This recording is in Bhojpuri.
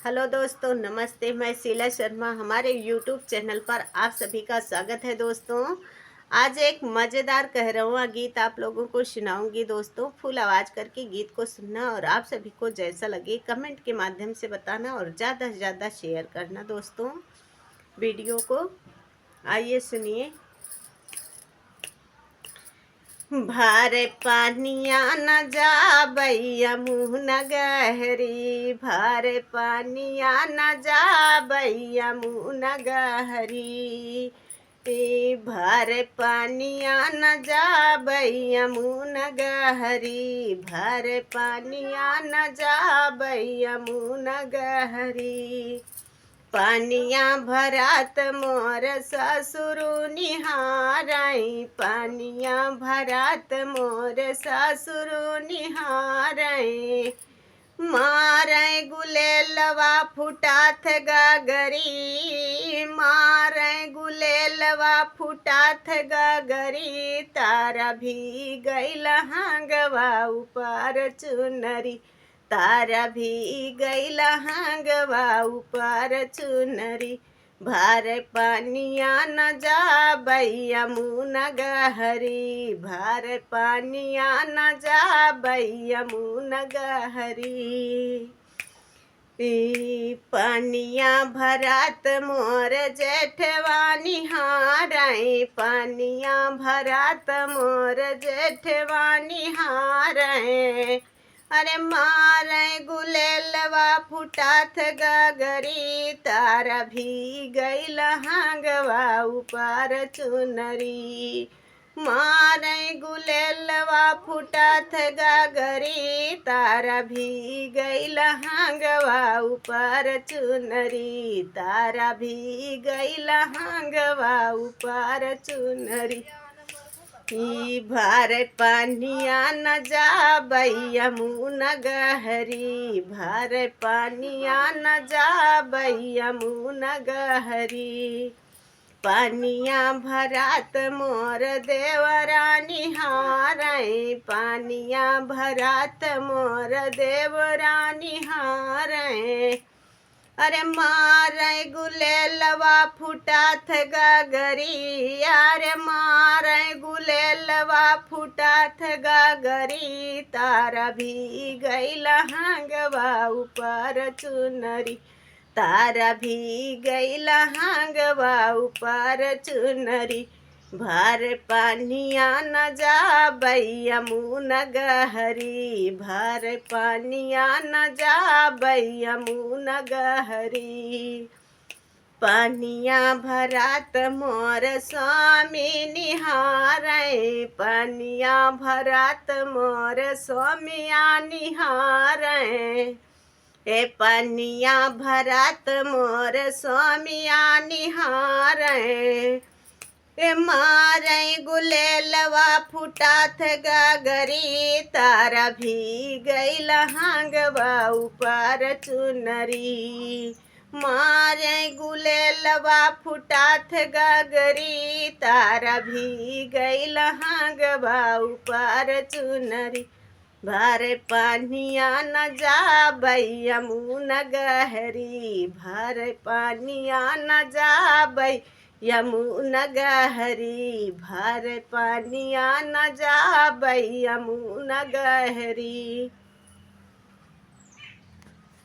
हेलो दोस्तों, नमस्ते। मैं शीला शर्मा, हमारे यूट्यूब चैनल पर आप सभी का स्वागत है। दोस्तों, आज एक मज़ेदार कहरवा गीत आप लोगों को सुनाऊंगी। दोस्तों, फुल आवाज़ करके गीत को सुनना और आप सभी को जैसा लगे कमेंट के माध्यम से बताना और ज़्यादा से ज़्यादा शेयर करना। दोस्तों, वीडियो को आइए सुनिए। भारे पानिया न जाबैया मुँह न गहरी, भारे पानिया न जाबैया मुँह न गहरी, भारे पानिया न जाबैया मुँह न गहरी, भारे पानिया न जाबैया मुँह न गहरी। पानिया भरात मोर ससुरु निहारई, पानिया भरात मोर ससुरु निहारई, मारै गुलेलवा फुटाथ गगरी, मारै गुलेलवा फुटाथ गगरी, तारा भी गैल हंगवा ऊपर चुनरी, तारा भी गैल हंगवा ऊपर चुनरी, भार पानिया न जाबैया मुँह न गहरी, भार पानिया न जाबैया मुँह न गहरी। पानिया भरात मोर जेठवानी हारई, पानिया भरात मोर जेठवानी हारई, अरे मारै गुलेलवा फुटाथ गगरी, तारा भी गैल हंगवा ऊपर चुनरी, मारै गुलेलवा फुटाथ गगरी, तारा भी गैल हंगवा ऊपर चुनरी, तारा भी गैल हंगवा ऊपर चुनरी। भार पानिया न जाबैया मुँह न गहरी, भार पानिया न जाबैया मुँह न गहरी, पानिया भरात मोर देवरानी हारई, पानिया भरात मोर देवरानी हारई, अरे मारै गुलेलवा फुटाथ गगरी, अरे मारै गुलेलवा फुटाथ गगरी, तारा भी गैल हंगवा ऊपर चुनरी, तारा भी गैल हंगवा ऊपर चुनरी, भार पानिया न जाबैया मुँह न गहरी, भार पानिया न जाबैया मुँह न गहरी, पानिया भरात मोर स्वामी निहारई, पानिया भरात मोर स्वामिया निहारई, ए पानिया भरात मोर स्वामिया निहारई, मारै गुलेलवा फुटाथ गगरी, तारा भी गैल हंगवा ऊपर चुनरी, मारै गुलेलवा फुटाथ गगरी, तारा भी गैल हंगवा ऊपर चुनरी, भार पानिया न जाबैया मुँह न गहरी, भार पानिया न जाबैया मुँह न गहरी, भार पानिया न जाबैया मुँह न गहरी।